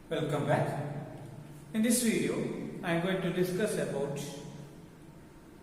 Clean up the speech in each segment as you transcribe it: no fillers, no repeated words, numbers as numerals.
Welcome back. In this video, I am going to discuss about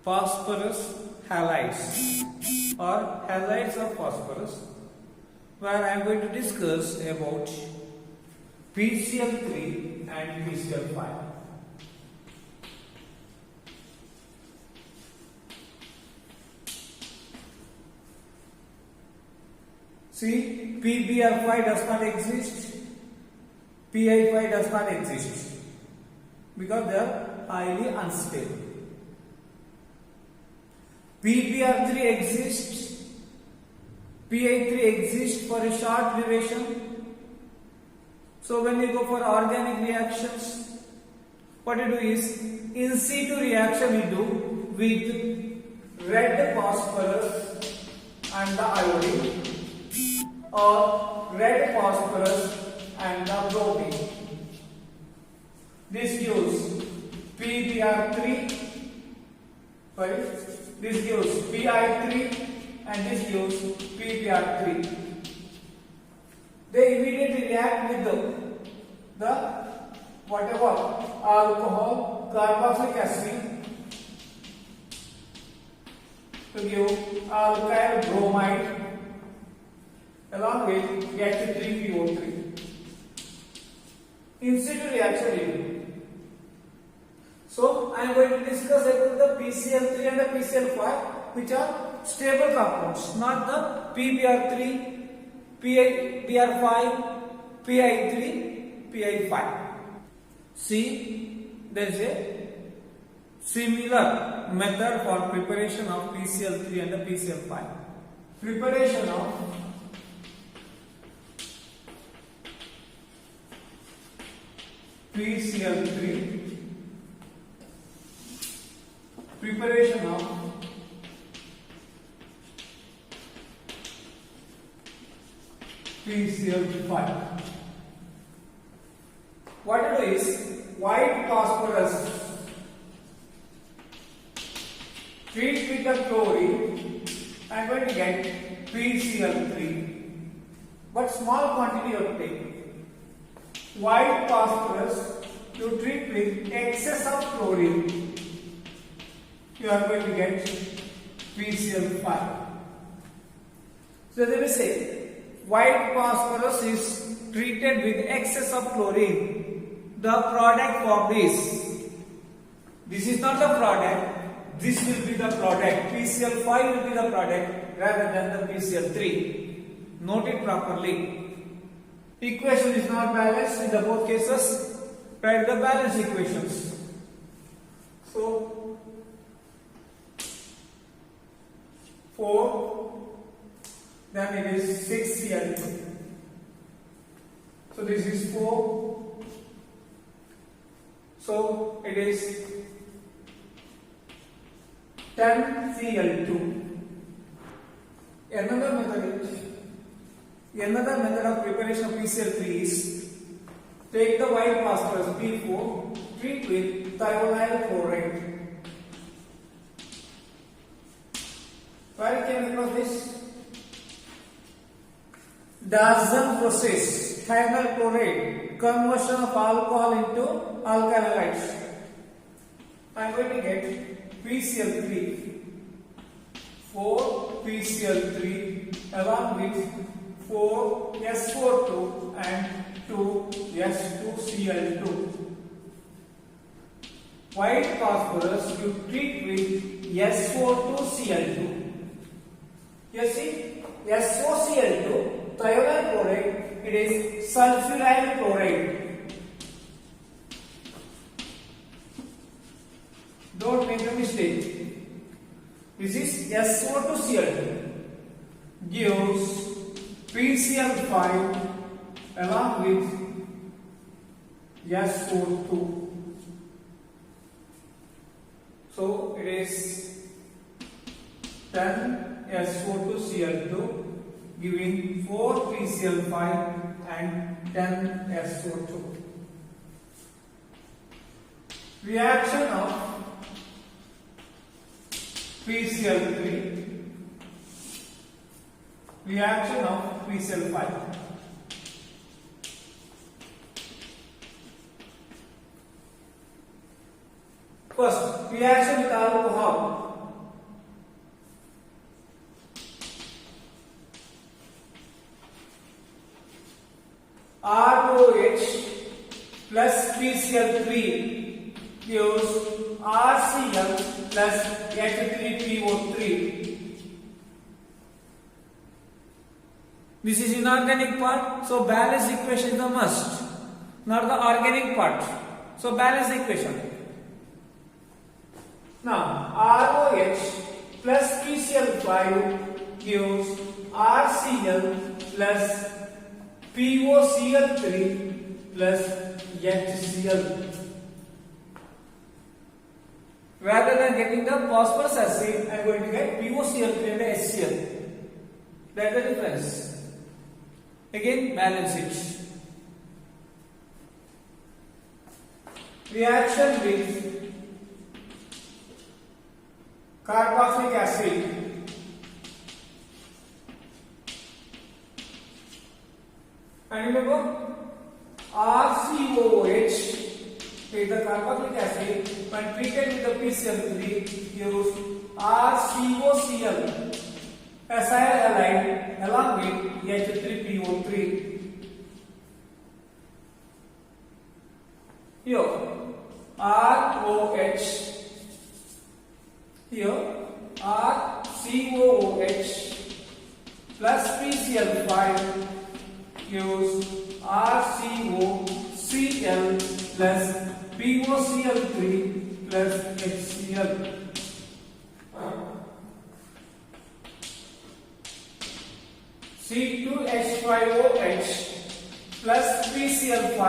phosphorus halides or halides of phosphorus, where I am going to discuss about PCl3 and PCl5. See, PBr5 does not exist. PI5 does not exist because they are highly unstable. PBr3 exists, PI3 exists for a short duration. So when we go for organic reactions, what we do is in situ reaction we do with red phosphorus and the iodine, or red phosphorus and the bromine. This gives PBr3, this gives PI3 and this gives PBr3. They immediately react with the whatever alcohol, carboxylic acid to give alkyl bromide along with H3PO3. In situ reaction. So I am going to discuss about the PCl3 and the PCl5, which are stable compounds, not the PBr3, PBr5, PI3, PI5. See, there is a similar method for preparation of PCl3 and the PCl5. Preparation of PCl3, preparation of PCl5. What it is, white phosphorus treat with the chlorine, I am going to get PCl3, but small quantity you have to take. White phosphorus you treat with excess of chlorine, you are going to get PCl5. So they will say white phosphorus is treated with excess of chlorine. The product formed is, this is not the product, this will be the product. PCl5 will be the product rather than the PCl3. Note it properly. Equation is not balanced in the both cases. Write the balanced equations. So 4, then it is 6Cl2. So this is 4. So it is 10Cl2. Another method of preparation of PCl3 is take the white phosphorus P4, treat with thionyl chloride. Where came across this? Doesn't process thionyl chloride, conversion of alcohol into alkyl halides. I am going to get PCl3, 4 PCl3 along with 4 S42 and 2 S2Cl2. White phosphorus you treat with SO2Cl2. You see, SOCl2, thionyl chloride, it is sulfuryl chloride. Don't make a mistake. This is SO2Cl2 gives PCl5 along with SO2. So it is 10 SO2Cl2 giving 4 PCl5 and 10 SO2. Reaction of PCl3, reaction of PCl5. First, reaction with alcohol. ROH plus PCl3 gives RCl plus H3PO3. This is inorganic part, so balance equation is the must, not the organic part. So balance equation. Now ROH plus PCl5 gives RCl plus POCl3 plus HCl. Rather than getting the phosphorus acid, I am going to get POCl3 and HCl. That's the difference. Again, balance it. Reaction with carboxylic acid. And remember, RCOH is the carboxylic acid when treated with the PCl3 gives RCOCl acyl halide along with H3PO3. Here ROH, here RCOOH plus PCl5 gives RCOCl plus POCl3 plus HCl. C2H5OH plus PCl5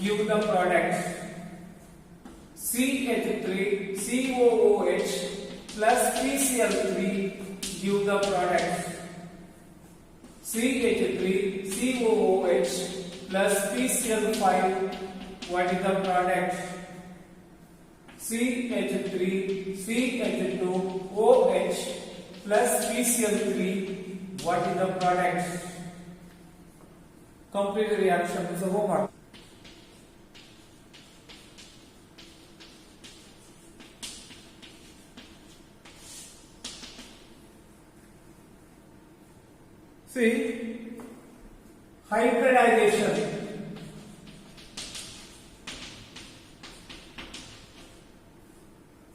give the product CH3COOH plus PCl3 give the product CH3COOH plus PCl5. What is the product? CH3CH2OH plus PCl3. What is the product? Complete the reaction. It's a homework. See, hybridization.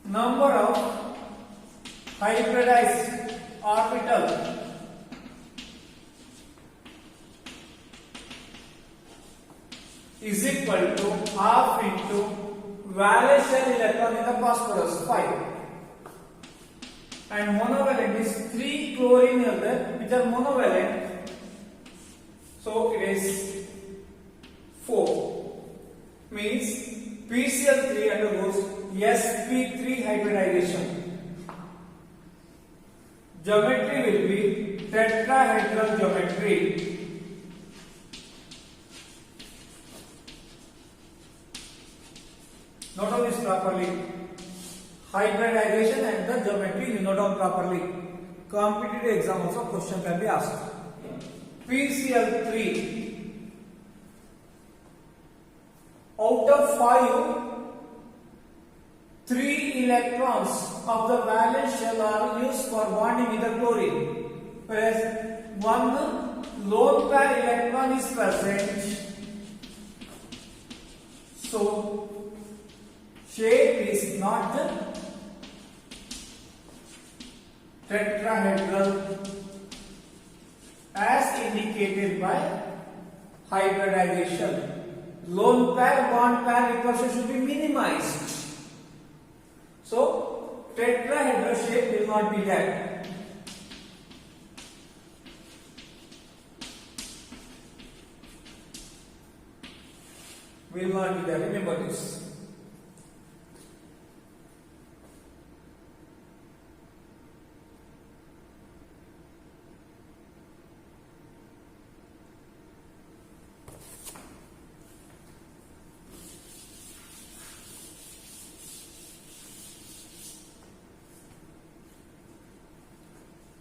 Number of hybridized orbital is equal to half into valence shell electron in the phosphorus 5. And monovalent is 3 chlorine here there, which are monovalent. So it is 4. Means PCl3 undergoes sp3 hybridization. Geometry will be tetrahedral geometry. Note on this properly. Hybridization and the geometry you note down properly. Competitive exam also question can be asked. PCl3, out of 5, 3 electrons of the valence shell are used for bonding with the chlorine, whereas 1 lone pair electron is present. So shape is not tetrahedral as indicated by hybridization. Lone pair bond pair repulsion should be minimized. So tetrahedral shape will not be there. Will not be there. Remember this.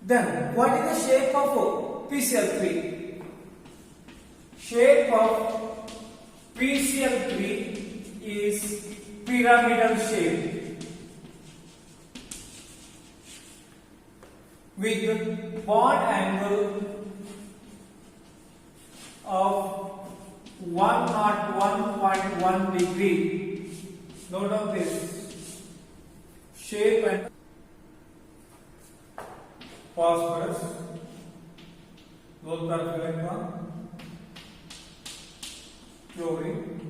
Then, what is the shape of PCl3? Shape of PCl3 is pyramidal shape. with bond angle of 101.1 degree. Note of this. Shape and phosphorus, low curve electron, chlorine.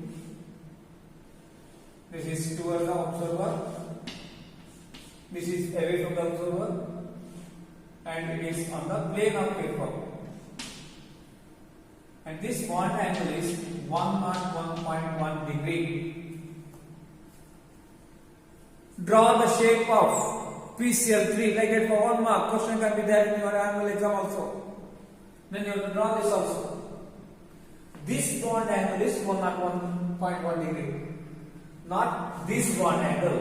This is towards the observer. This is away from the observer, and it is on the plane of paper. And this bond angle is 101.1 degree. Draw the shape of PCl3 like that for 1 mark. Question can be there in your annual exam also. Then you have to draw this also. This bond angle is 101.1 degree. Not this bond angle.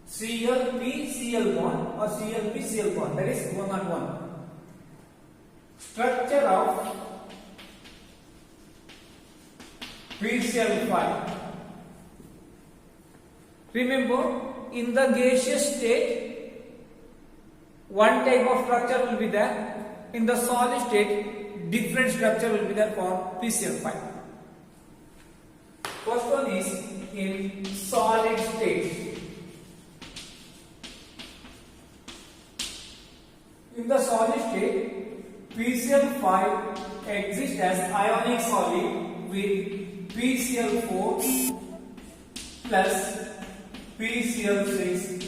Cl-P-Cl bond or Cl-P-Cl bond, that is 101. Structure of PCl5. Remember, in the gaseous state, one type of structure will be there. In the solid state, different structure will be there for PCl5. First one is in solid state. In the solid state, PCl5 exists as ionic solid with PCl4 plus PCl6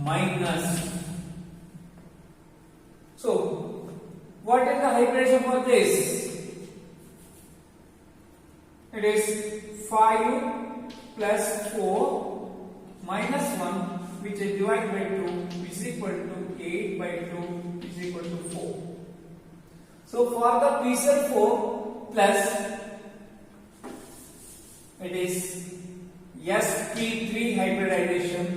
minus. So, what is the hybridization for this? It is 5 plus 4 minus 1, which is divided by 2, which is equal to 8 by 2, which is equal to 4. So for the PCl4 plus, it is sp3 hybridization.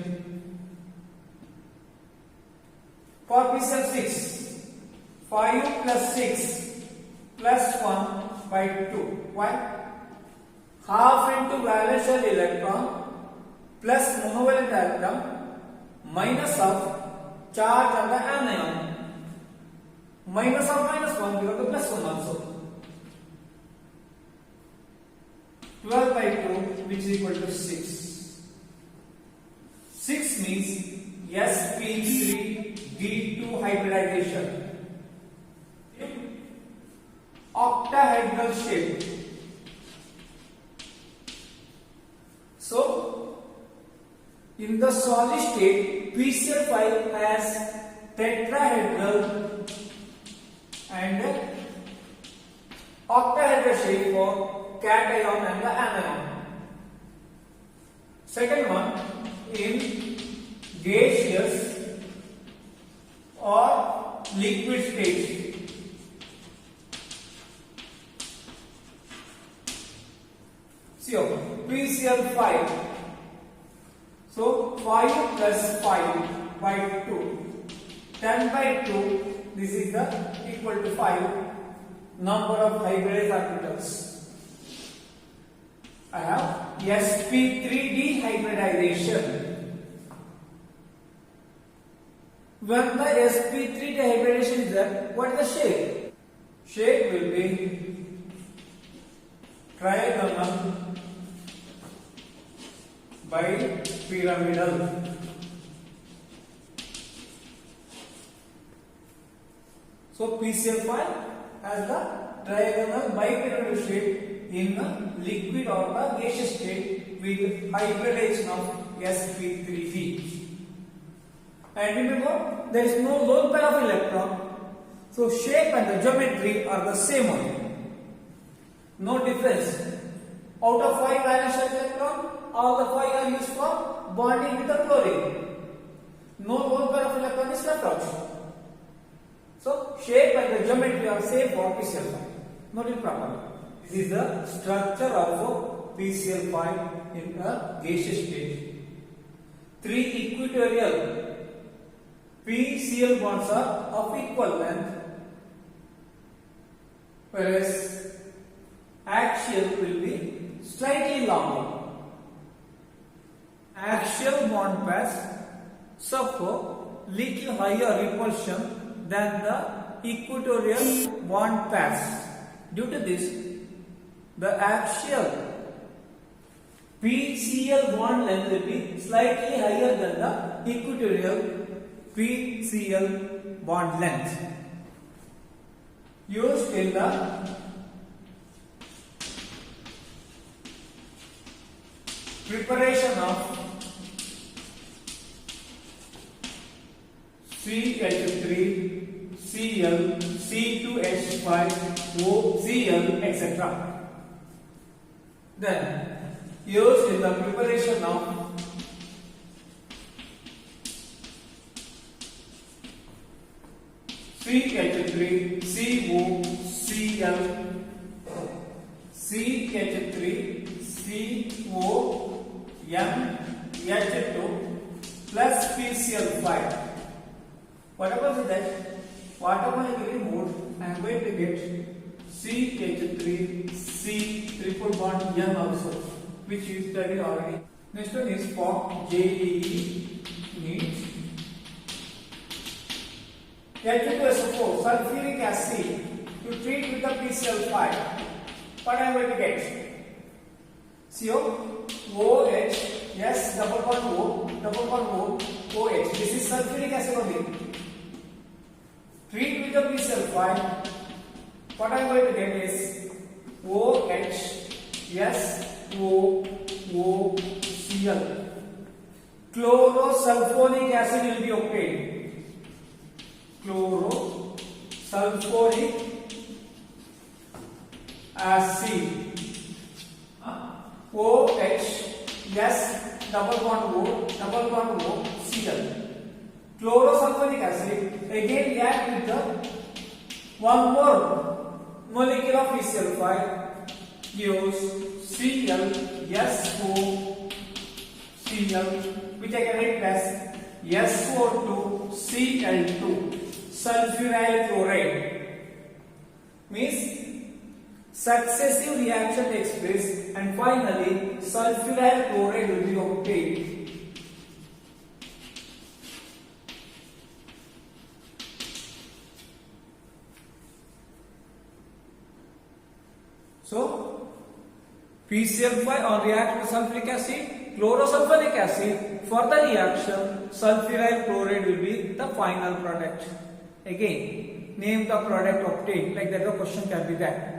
For PCl6, 5 plus 6 plus 1 by 2. Why? Half into valence shell electron plus monovalent atom minus of charge on the anion. Minus of minus 1 becomes the plus 1 also. 12 by 2, which is equal to 6. 6 means sp3d2 hybridization. Octahedral shape. So, in the solid state, PCl5 has tetrahedral and octahedral shape for cation and the anion. Second one, in gaseous or liquid state. So, PCl5. So, 5 plus 5 by 2. 10 by 2, this is the equal to 5 number of hybridized orbitals. I have sp3d hybridization. When the sp3d hybridization is there, what is the shape? Shape will be trigonal bipyramidal. So PCl5 has the trigonal bipyramidal shape in the liquid or the gaseous state with hybridization of sp3d. And remember, there is no lone pair of electron, so shape and the geometry are the same one. No difference. Out of 5 valence shell electron, all the 5 are used for bonding with the chlorine. No lone pair of electron is left out. So shape and the geometry are same for PCl5. Note it properly. This is the structure of PCl5 in a gaseous state. 3 equatorial PCl bonds are of equal length, whereas axial will be slightly longer. Axial bond pairs suffer little higher repulsion than the equatorial bond pairs. Due to this, the axial PCl bond length will be slightly higher than the equatorial PCl bond length. Used in the preparation of CH3, Cl, C2H5, Cl, etc. Then used in the preparation of CH3, CO, Cl, CH3, CO, H2 plus PCl5. Whatever is that, whatever I will remove, I am going to get CH3, C triple bond N also, which is studied already. Next one is for JEE needs. H2SO4 sulfuric acid to treat with the PCl5. What I am going to get? CO, OH, yes, double bond O, OH. This is sulfuric acid only. Treat with the PCl5. What I am going to get is OH, SOOCl. Chlorosulfonic acid will be obtained. Chlorosulfonic acid. OH, double bond O, Cl. Chlorosulfonic acid again react with the one more molecule of PCl5 gives Cl, SOCl, which I can write as SO2 Cl2 sulfuryl chloride. Means successive reaction takes place and finally sulfuryl chloride will be obtained. So PCl5 on react with sulfuric acid, chlorosulfonic acid. For the reaction, sulfuryl chloride will be the final product. Again, name the product obtained. Like that, the question can be that.